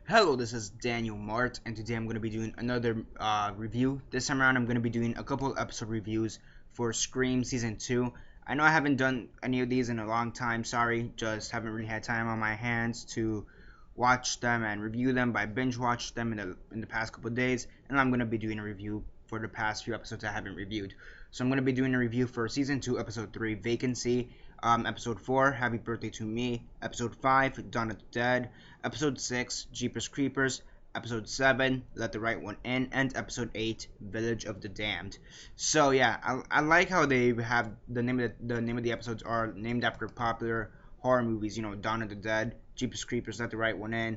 Hello, this is Daniel Mart, and today I'm going to be doing another review. This time around, I'm going to be doing a couple episode reviews for Scream Season 2. I know I haven't done any of these in a long time, sorry, just haven't really had time on my hands to watch them and review them, but I binge watched them in the past couple of days, and I'm going to be doing a review for the past few episodes I haven't reviewed. So I'm going to be doing a review for Season 2, Episode 3, Vacancy, Episode 4, Happy Birthday to Me, Episode 5, Dawn of the Dead, Episode 6, Jeepers Creepers, Episode 7, Let the Right One In, and Episode 8, Village of the Damned. So yeah, I like how they have the name of the episodes are named after popular horror movies. You know, Dawn of the Dead, Jeepers Creepers, Let the Right One In,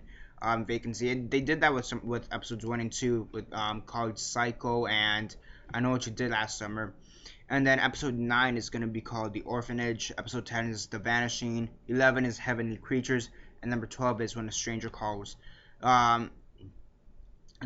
Vacancy. And they did that with episodes 1 and 2 with called Psycho and I Know What You Did Last Summer. And then episode 9 is going to be called The Orphanage. Episode 10 is The Vanishing. 11 is Heavenly Creatures. And number 12 is When a Stranger Calls. So, I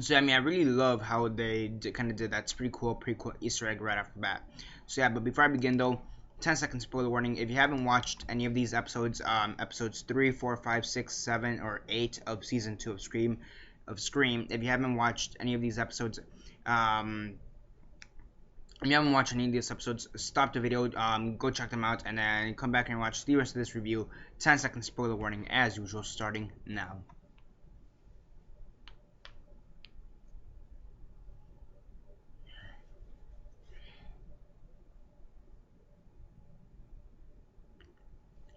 mean, I really love how they kind of did that. It's pretty cool Easter egg right off the bat. So, yeah, but before I begin, though, 10-second spoiler warning. If you haven't watched any of these episodes, episodes 3, 4, 5, 6, 7, or 8 of Season 2 of Scream, if you haven't watched any of these episodes, if you haven't watched any of these episodes, stop the video, go check them out, and then come back and watch the rest of this review. 10-second spoiler warning as usual, starting now.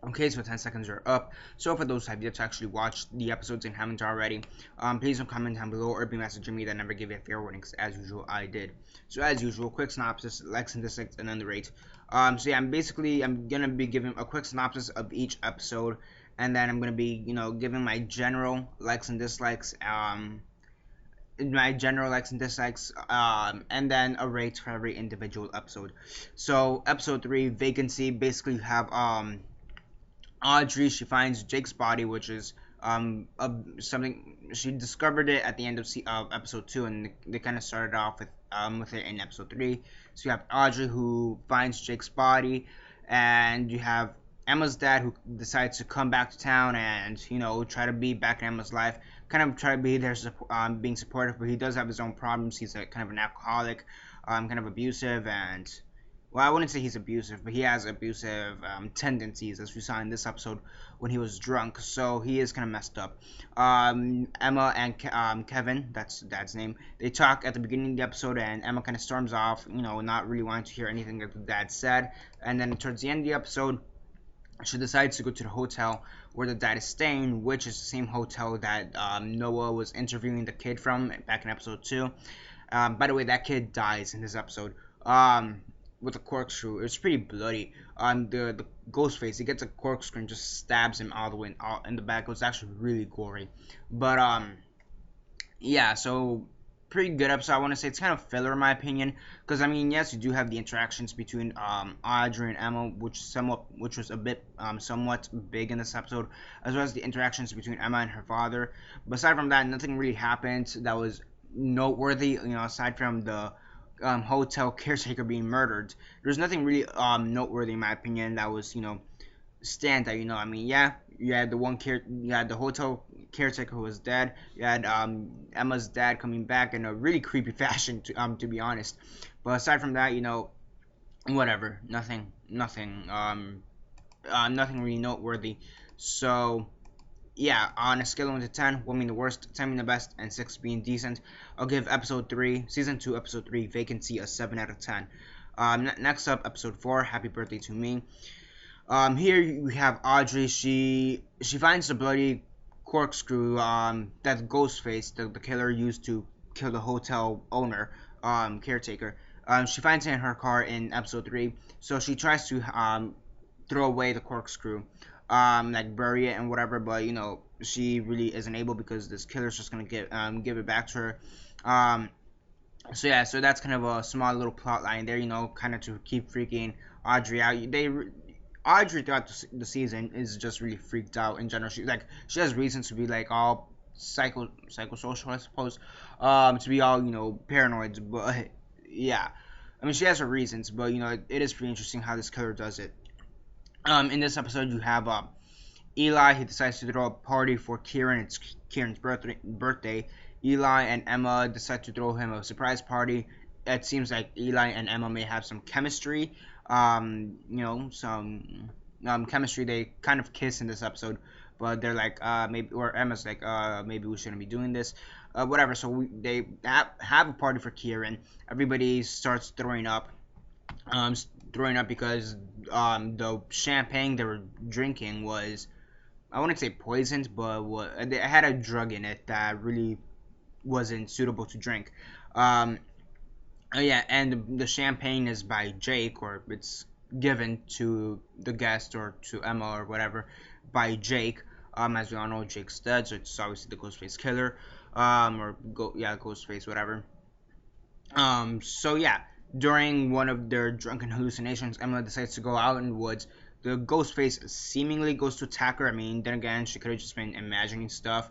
Okay, so 10 seconds are up. So for those who have yet to actually watch the episodes and haven't already, please don't comment down below or be messaging me that never give you a fair warning, as usual I did. So as usual, quick synopsis, likes and dislikes, and then the rate. So yeah, I'm gonna be giving a quick synopsis of each episode, and then I'm gonna be, giving my general likes and dislikes, and then a rate for every individual episode. So episode 3, Vacancy, basically you have Audrey, she finds Jake's body, which is something she discovered it at the end of episode 2, and they kind of started off with it in episode 3. So you have Audrey who finds Jake's body, and you have Emma's dad who decides to come back to town and try to be back in Emma's life, kind of try to be there, being supportive, but he does have his own problems. He's kind of an alcoholic, kind of abusive, and well, I wouldn't say he's abusive, but he has abusive tendencies, as we saw in this episode when he was drunk. So he is kind of messed up. Emma and Kevin, that's Dad's name, they talk at the beginning of the episode, and Emma kind of storms off, not really wanting to hear anything that the dad said. And then towards the end of the episode, she decides to go to the hotel where the dad is staying, which is the same hotel that Noah was interviewing the kid from back in episode 2. By the way, that kid dies in this episode. With a corkscrew. It's pretty bloody. The ghost face, he gets a corkscrew and just stabs him all the way in the back. It was actually really gory. But yeah, so pretty good episode. I want to say it's kind of filler in my opinion, because I mean, yes, you do have the interactions between Audrey and Emma, which was a bit somewhat big in this episode, as well as the interactions between Emma and her father. But aside from that, nothing really happened that was noteworthy. Aside from the hotel caretaker being murdered, there's nothing really noteworthy in my opinion that was stand out. I mean, yeah, you had the hotel caretaker who was dead. You had Emma's dad coming back in a really creepy fashion, to be honest. But aside from that, whatever, nothing really noteworthy. So yeah, on a scale of 1 to 10, 1 being the worst, 10 being the best, and 6 being decent, I'll give episode 3, season 2, episode 3, Vacancy, a 7 out of 10. Next up, episode 4, Happy Birthday to Me. Here we have Audrey. She finds the bloody corkscrew that Ghostface, the killer, used to kill the hotel owner, caretaker. She finds it in her car in episode 3, so she tries to throw away the corkscrew, like bury it and whatever, but she really isn't able because this killer's just gonna give it back to her. So yeah, so that's kind of a small little plot line there, kind of to keep freaking Audrey out. Audrey throughout the season is just really freaked out in general. She has reasons to be like all psychosocial, I suppose, to be all paranoid, but yeah, I mean, she has her reasons, but it is pretty interesting how this killer does it. In this episode, you have Eli, he decides to throw a party for Kieran. It's Kieran's birthday. Eli and Emma decide to throw him a surprise party. It seems like Eli and Emma may have some chemistry. Some chemistry. They kind of kiss in this episode, but they're like, maybe, or Emma's like, maybe we shouldn't be doing this. Whatever. So they have a party for Kieran. Everybody starts throwing up. Because the champagne they were drinking was, I wouldn't say poisoned, but it had a drug in it that really wasn't suitable to drink. Yeah, and the champagne is by Jake, or it's given to the guest or to Emma or whatever by Jake. As we all know, Jake's dead, so it's obviously the Ghostface killer. Ghostface, whatever. So yeah, during one of their drunken hallucinations, Emma decides to go out in the woods. The Ghostface seemingly goes to attack her. I mean, then again, she could have just been imagining stuff.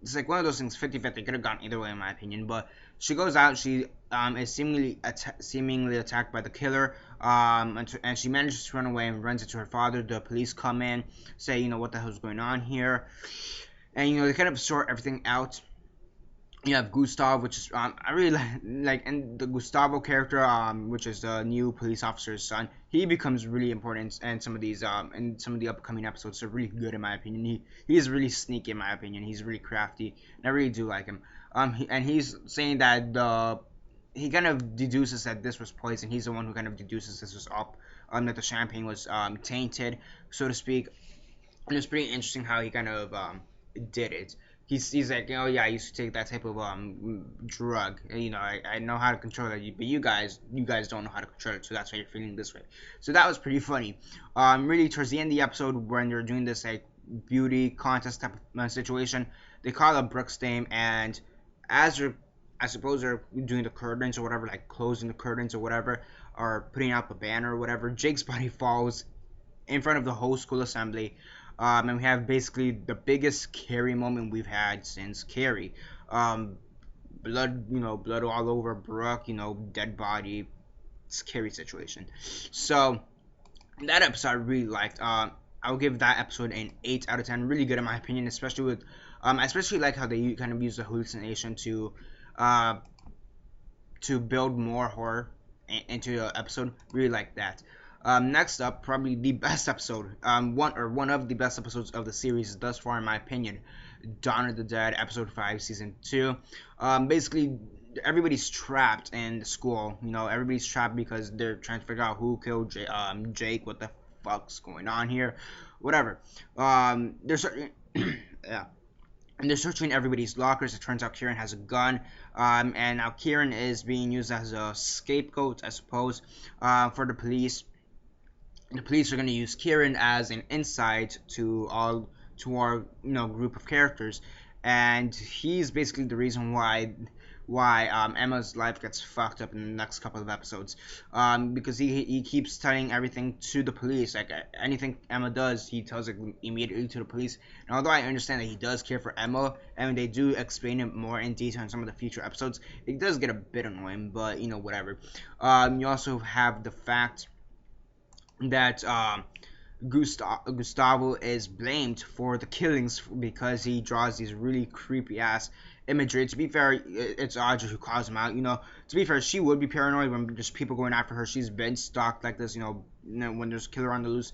It's like one of those things, 50-50. Could have gone either way, in my opinion. But she goes out. She is seemingly attacked by the killer. And she manages to run away and runs into her father. The police come in, say, what the hell's going on here? And, they kind of sort everything out. You have Gustav, which is I really like, and the Gustavo character, which is the new police officer's son. He becomes really important, and some of these and some of the upcoming episodes are really good in my opinion. He is really sneaky in my opinion. He's really crafty, and I really do like him. And he's saying that he kind of deduces that this was poison. He's the one who kind of deduces this was up, that the champagne was tainted, so to speak. And it's pretty interesting how he kind of did it. He's like, oh yeah, I used to take that type of drug. I know how to control it, but you guys don't know how to control it, so that's why you're feeling this way. So that was pretty funny. Really towards the end of the episode, when they're doing this like beauty contest type of situation, they call up Brooke's name, and as I suppose they're doing the curtains or whatever, like closing the curtains or whatever, or putting up a banner or whatever, Jake's body falls in front of the whole school assembly. And we have basically the biggest Carrie moment we've had since Carrie. Blood all over Brooke, dead body, scary situation. So that episode I really liked. I'll give that episode an 8 out of 10. Really good in my opinion, especially with, I especially like how they kind of use the hallucination to build more horror into the episode. Really like that. Next up, probably the best episode, one of the best episodes of the series thus far, in my opinion, Dawn of the Dead, episode 5, season 2. Basically, everybody's trapped in the school. Everybody's trapped because they're trying to figure out who killed Jake. What the fuck's going on here? Whatever. Yeah. And they're searching everybody's lockers. It turns out Kieran has a gun. And now Kieran is being used as a scapegoat, I suppose, for the police. The police are going to use Kieran as an insight to our group of characters, and he's basically the reason why Emma's life gets fucked up in the next couple of episodes, because he keeps telling everything to the police. Like anything Emma does, he tells it immediately to the police. And although I understand that he does care for Emma, and they do explain it more in detail in some of the future episodes, it does get a bit annoying, but whatever. You also have the fact that Gustavo is blamed for the killings because he draws these really creepy ass imagery. To be fair, it's Audrey who calls him out. To be fair, she would be paranoid when there's people going after her. She's been stalked like this. When there's a killer on the loose.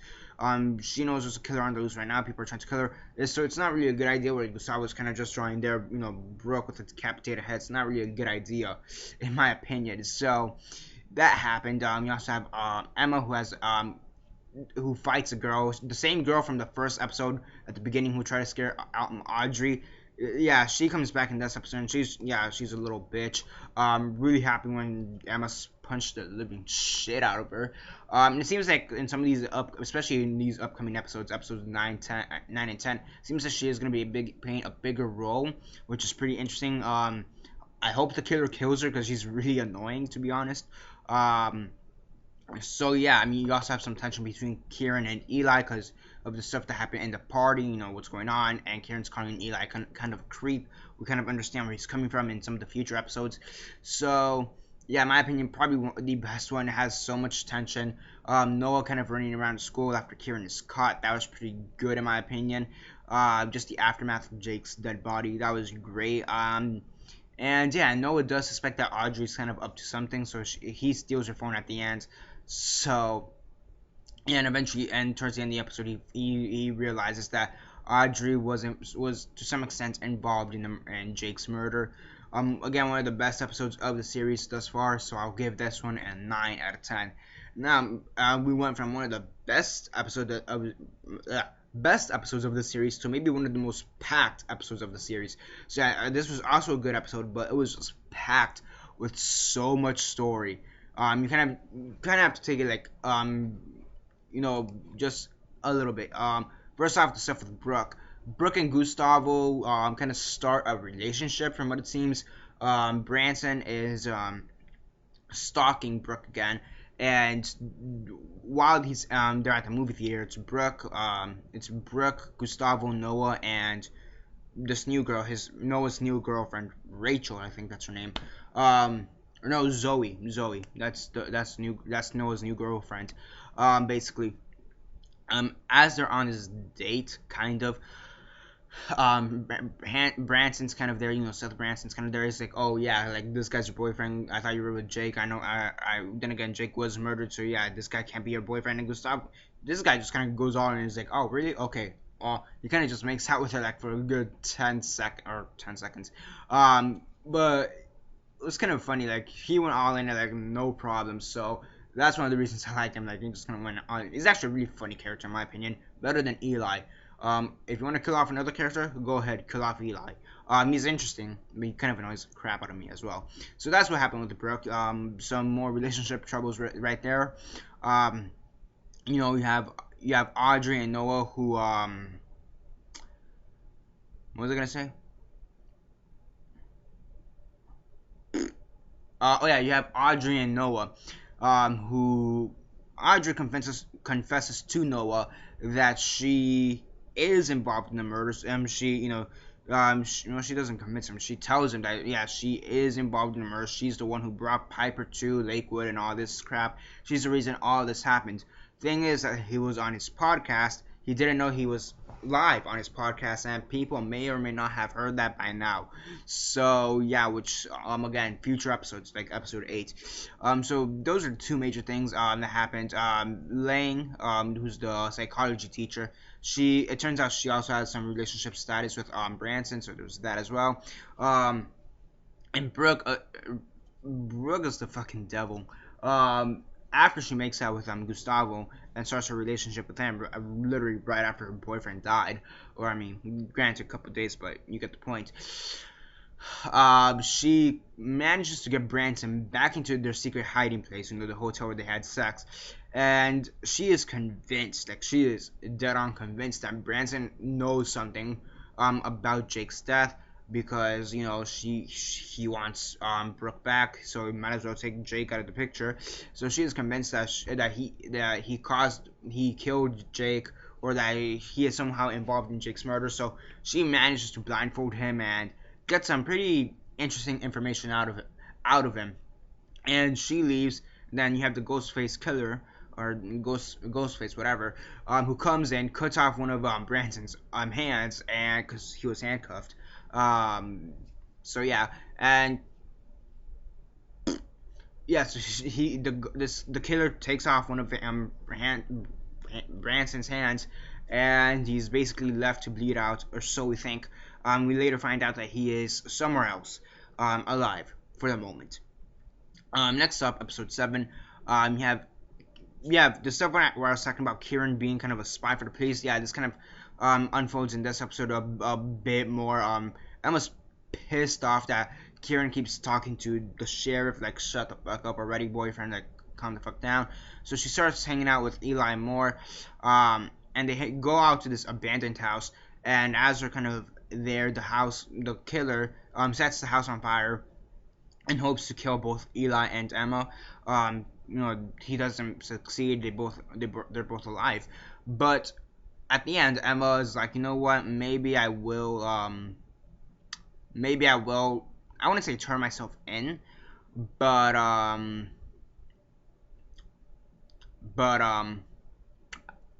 She knows there's a killer on the loose right now. People are trying to kill her. So it's not really a good idea where Gustavo's kind of just drawing there, Brooke with a decapitated head. It's not really a good idea, in my opinion. So that happened. You also have Emma, who fights a girl, the same girl from the first episode at the beginning who tried to scare out Audrey. Yeah, she comes back in this episode, and she's a little bitch. Really happy when Emma punched the living shit out of her. And it seems like in some of these especially in these upcoming episodes 9 and 10, it seems that she is going to be playing a bigger role, which is pretty interesting. I hope the killer kills her because she's really annoying, to be honest. So yeah, you also have some tension between Kieran and Eli because of the stuff that happened in the party, what's going on, and Kieran's calling Eli kind of a creep. We kind of understand where he's coming from in some of the future episodes. So yeah, in my opinion, probably the best one. It has so much tension. Noah kind of running around school after Kieran is caught. That was pretty good in my opinion. Just the aftermath of Jake's dead body. That was great. And yeah, Noah does suspect that Audrey's kind of up to something, so he steals her phone at the end. So yeah, and eventually, and towards the end of the episode, he realizes that Audrey was to some extent involved in Jake's murder. Again, one of the best episodes of the series thus far, so I'll give this one a 9 out of 10. Now, we went from one of the best episodes of the series to maybe one of the most packed episodes of the series. So yeah, this was also a good episode, but it was just packed with so much story. You kind of have to take it like just a little bit. First off, the stuff with Brooke. Brooke and Gustavo kind of start a relationship from what it seems. Branson is stalking Brooke again, and while they're at the movie theater, it's Brooke, Gustavo, Noah, and this new girl, Noah's new girlfriend, Rachel, I think that's her name. Or no, Zoe. That's Noah's new girlfriend. Basically, as they're on this date, kind of, Branson's kind of there, Seth Branson's kind of there. He's like, oh yeah, like this guy's your boyfriend. I thought you were with Jake. I know. Then again, Jake was murdered, so yeah, this guy can't be your boyfriend. And Gustavo, this guy just kind of goes on and is like, oh really? Okay. He kind of just makes out with her like for a good 10 seconds. But it was kind of funny. Like he went all in, like no problem. So that's one of the reasons I like him. Like he just kind of went on. He's actually a really funny character in my opinion, better than Eli. If you want to kill off another character, go ahead, kill off Eli. He's interesting, but he kind of annoys the crap out of me as well. So that's what happened with the Brooke. Some more relationship troubles right there. You have Audrey and Noah who what was I gonna say? Oh yeah, you have Audrey and Noah, who Audrey confesses to Noah that she is involved in the murders. She doesn't convince him. She tells him that yeah, she is involved in the murders. She's the one who brought Piper to Lakewood and all this crap. She's the reason all this happened. Thing is that he was on his podcast. He didn't know he was live on his podcast, and people may or may not have heard that by now. So yeah, which again, future episodes like episode 8. So those are two major things that happened. Lang, who's the psychology teacher, it turns out she also has some relationship status with Branson, so there's that as well. And Brooke is the fucking devil. After she makes out with Gustavo and starts her relationship with him, literally right after her boyfriend died, or I mean, granted a couple of days, but you get the point. She manages to get Branson back into their secret hiding place, the hotel where they had sex, and she is convinced, like she is dead on convinced that Branson knows something about Jake's death, because he wants Brooke back, so he might as well take Jake out of the picture. So she is convinced that he killed Jake, or that he is somehow involved in Jake's murder. So she manages to blindfold him and get some pretty interesting information out of him, and she leaves. Then you have the Ghostface killer, or Ghostface, whatever, who comes in, cuts off one of Branson's hands, and because he was handcuffed. So yeah, and yeah, so the killer takes off one of Branson's hands, and he's basically left to bleed out, or so we think. We later find out that he is somewhere else, alive for the moment. Next up, episode 7. You have the stuff where I was talking about Kieran being kind of a spy for the police. Yeah, this kind of unfolds in this episode a bit more. I'm just pissed off that Kieran keeps talking to the sheriff, like, shut the fuck up already, boyfriend, like, calm the fuck down. So she starts hanging out with Eli Moore, and they go out to this abandoned house, and as they're kind of there, the killer sets the house on fire in hopes to kill both Eli and Emma. He doesn't succeed. They're both alive, but at the end, Emma is like, you know what? Maybe I will. I wouldn't say turn myself in, but but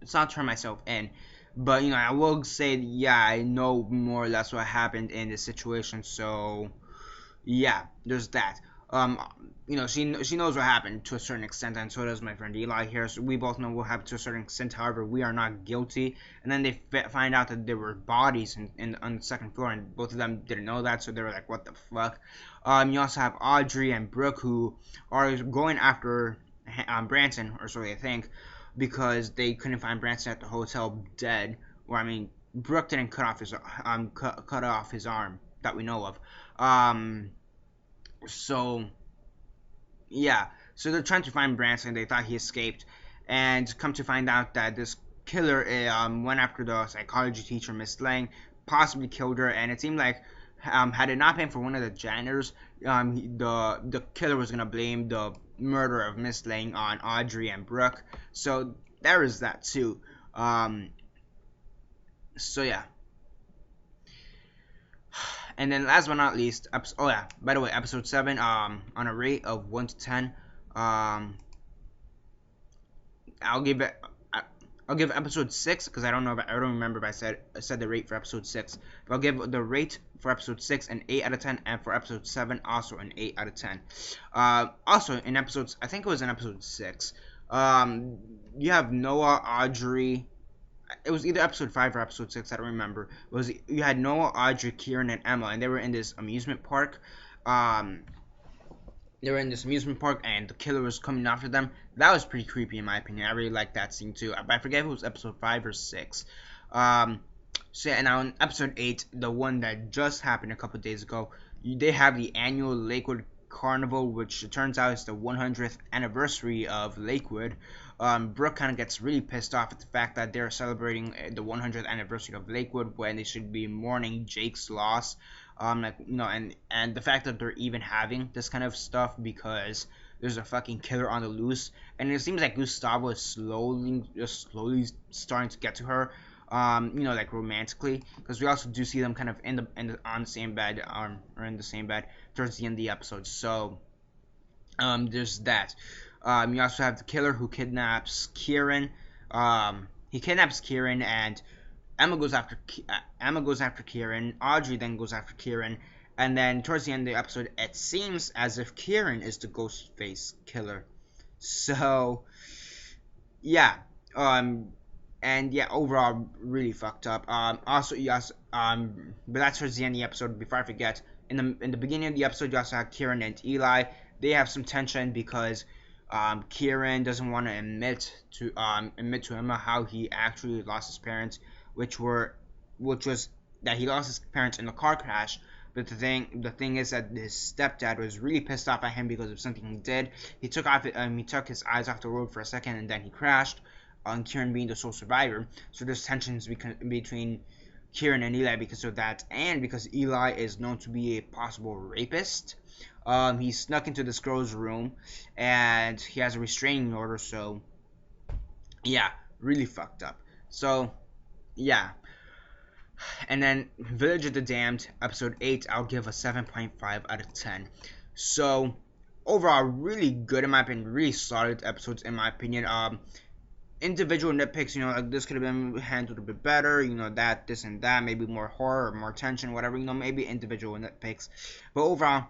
it's not turn myself in. But I will say, yeah, I know more or less what happened in this situation. So yeah, there's that. Um, she knows what happened to a certain extent, and so does my friend Eli here. So we both know what happened to a certain extent. However, we are not guilty. And then they find out that there were bodies on the second floor, and both of them didn't know that. So they were like, "What the fuck?" You also have Audrey and Brooke who are going after Branson, or so they think, because they couldn't find Branson at the hotel dead. Or I mean, Brooke didn't cut off his arm that we know of. So yeah, so they're trying to find Branson. They thought he escaped, and come to find out that this killer went after the psychology teacher, Miss Lang, possibly killed her. And it seemed like had it not been for one of the janitors, the killer was gonna blame the murder of Miss Lang on Audrey and Brooke. So there is that too. So yeah. And then last but not least, oh yeah, by the way, episode 7, on a rate of 1 to 10, I'll give it, I'll give episode 6, because I don't remember if I said the rate for episode 6. But I'll give the rate for episode 6 an 8 out of 10, and for episode 7 also an 8 out of 10. Also in episodes, I think it was in episode 6, you have Noah, Audrey. It was either episode 5 or episode 6, I don't remember. You had Noah, Audrey, Kieran, and Emma, and they were in this amusement park. They were in this amusement park, and the killer was coming after them. That was pretty creepy, in my opinion. I really liked that scene too. But I forget if it was episode 5 or 6. So yeah, now in episode 8, the one that just happened a couple days ago, they have the annual Lakewood Carnival, which it turns out is the 100th anniversary of Lakewood. Brooke kind of gets really pissed off at the fact that they're celebrating the 100th anniversary of Lakewood when they should be mourning Jake's loss. And the fact that they're even having this kind of stuff because there's a fucking killer on the loose, and it seems like Gustavo is slowly starting to get to her. Like romantically, because we also do see them kind of on the same bed, or in the same bed towards the end of the episode. So, there's that. You also have the killer who kidnaps Kieran. He kidnaps Kieran, and Emma goes after Kieran. Audrey then goes after Kieran, and then towards the end of the episode, it seems as if Kieran is the Ghostface killer. So, yeah. And yeah, overall, really fucked up. Also, yes. But that's towards the end of the episode. Before I forget, in the beginning of the episode, you also have Kieran and Eli. They have some tension because Kieran doesn't want to admit to Emma how he actually lost his parents, which was that he lost his parents in a car crash. But the thing is that his stepdad was really pissed off at him because of something he did. He took his eyes off the road for a second, and then he crashed. On Kieran being the sole survivor, so there's tensions between Kieran and Eli because of that, and because Eli is known to be a possible rapist. He snuck into this girl's room, and he has a restraining order. So, yeah, really fucked up. So, yeah. And then Village of the Damned, episode 8, I'll give a 7.5 out of 10. So, overall, really good in my opinion, really solid episodes in my opinion. Individual nitpicks, like this could have been handled a bit better, that, this and that, maybe more horror or more tension, whatever, maybe individual nitpicks. But overall,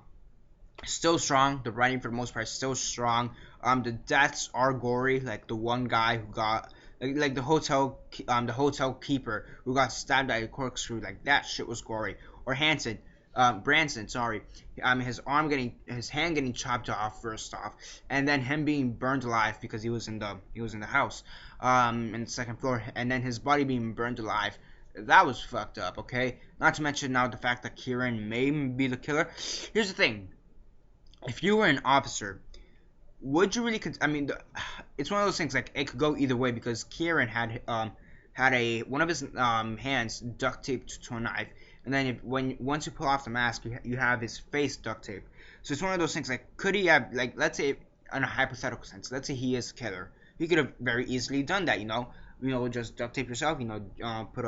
still strong. The writing for the most part is still strong. The deaths are gory, like the one guy who got like the hotel keeper who got stabbed by a corkscrew, like that shit was gory. Or Branson, sorry, his hand getting chopped off first off, and then him being burned alive because he was in the house, in the second floor, and then his body being burned alive. That was fucked up. Okay, not to mention now the fact that Kieran may be the killer. Here's the thing: if you were an officer, would you really? It's one of those things like it could go either way because Kieran had one of his hands duct taped to a knife. And then once you pull off the mask, you have his face duct taped. So it's one of those things like, could he have, like, let's say in a hypothetical sense, let's say he is a killer, he could have very easily done that, just duct tape yourself, put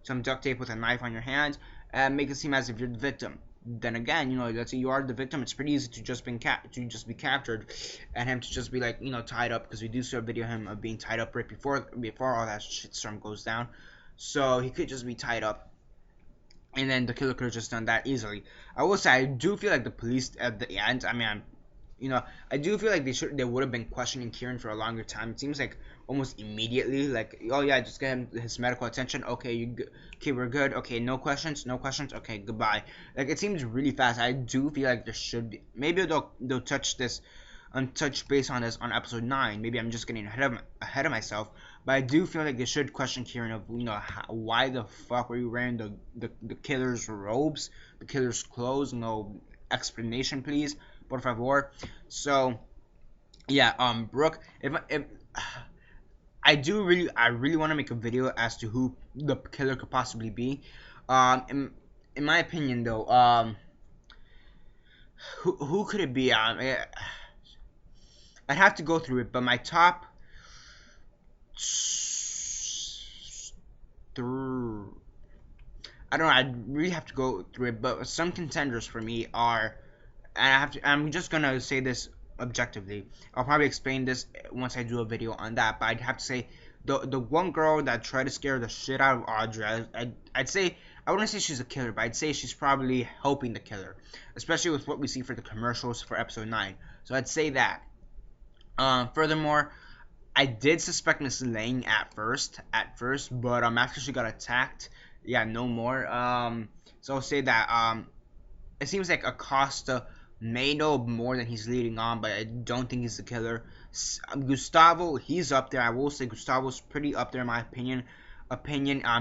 some duct tape with a knife on your hand and make it seem as if you're the victim. then again, let's say you are the victim, it's pretty easy to just be captured, and him to just be like, tied up, because we do see a video of him being tied up right before all that shitstorm goes down. So he could just be tied up, and then the killer could have just done that easily. I will say, I do feel like the police at the end, I do feel like they would have been questioning Kieran for a longer time. It seems like almost immediately, like, oh yeah, just get him his medical attention. Okay, okay, we're good. Okay, no questions. Okay, goodbye. Like, it seems really fast. I do feel like there should be, maybe they'll touch base on this on episode 9. Maybe I'm just getting ahead of myself, but I do feel like they should question Kieran of, why the fuck were you wearing the killer's robes, the killer's clothes? No explanation, please, por favor. So yeah, Brooke, if I really want to make a video as to who the killer could possibly be. In my opinion, though, who could it be? I'd have to go through it, but my top I don't know. I'd really have to go through it, but some contenders for me are, and I'm just gonna say this objectively. I'll probably explain this once I do a video on that, but I'd have to say the one girl that tried to scare the shit out of Audrey, I'd say, I wouldn't say she's a killer, but I'd say she's probably helping the killer, especially with what we see for the commercials for episode 9. So I'd say that. Furthermore, I did suspect Miss Lang at first, but after she got attacked, yeah, no more. So I'll say that it seems like Acosta may know more than he's leading on, but I don't think he's the killer. Gustavo, he's up there. I will say Gustavo's pretty up there in my opinion.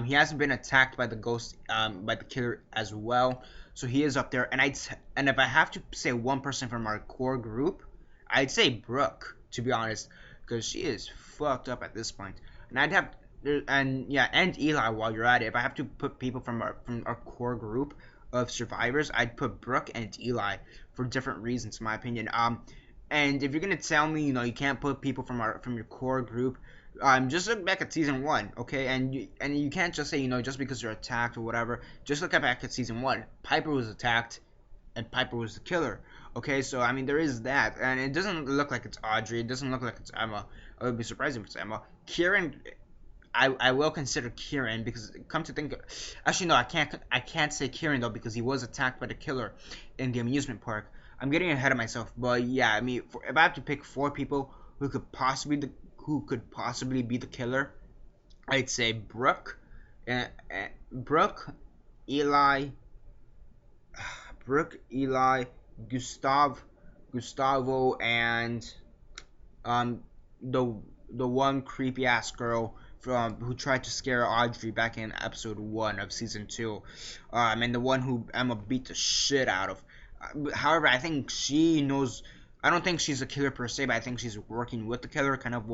He hasn't been attacked by the ghost, by the killer as well, so he is up there. And if I have to say one person from our core group, I'd say Brooke, to be honest, because she is fucked up at this point. And I'd have, and Eli, while you're at it, if I have to put people from our core group of survivors, I'd put Brooke and Eli for different reasons, in my opinion. And if you're gonna tell me, you can't put people from your core group, just look back at season 1, okay? And you can't just say, just because you're attacked or whatever. Just look back at season 1. Piper was attacked, and Piper was the killer. Okay, so I mean, there is that, and it doesn't look like it's Audrey. It doesn't look like it's Emma. I would be surprised if it's Emma. Kieran, I will consider Kieran, because come to think, actually no, I can't say Kieran though, because he was attacked by the killer in the amusement park. I'm getting ahead of myself, but yeah, I mean, if I have to pick 4 people who could possibly be the killer, I'd say Brooke, Eli, Gustavo, and the one creepy ass girl who tried to scare Audrey back in episode 1 of season 2, and the one who Emma beat the shit out of. However, I think she knows. I don't think she's a killer per se, but I think she's working with the killer, kind of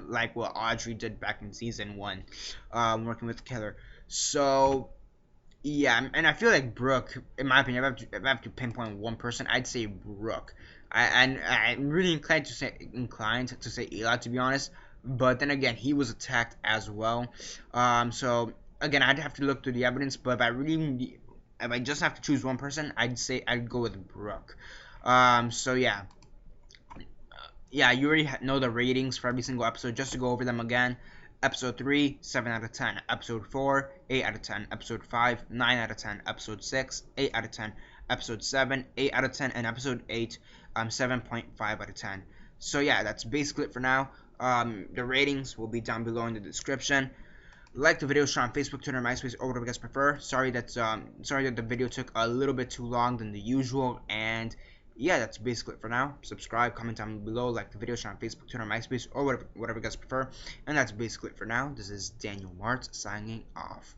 like what Audrey did back in season 1, working with the killer. So yeah, and I feel like Brooke, in my opinion, if I have to pinpoint one person, I'd say Brooke. I'm really inclined to say Eli, to be honest. But then again, he was attacked as well. So again, I'd have to look through the evidence. But if I just have to choose one person, I'd say I'd go with Brooke. So yeah, you already know the ratings for every single episode. Just to go over them again. Episode 3, 7 out of 10. Episode 4, 8 out of 10. Episode 5, 9 out of 10. Episode 6, 8 out of 10. Episode 7, 8 out of 10. And episode 8, 7.5 out of 10. So yeah, that's basically it for now. The ratings will be down below in the description. Like the video, share on Facebook, Twitter, MySpace, or whatever you guys prefer. Sorry that the video took a little bit too long than the usual, and yeah, that's basically it for now. Subscribe, comment down below, like the video, share on Facebook, Twitter, MySpace, or whatever you guys prefer. And that's basically it for now. This is Daniel Martz signing off.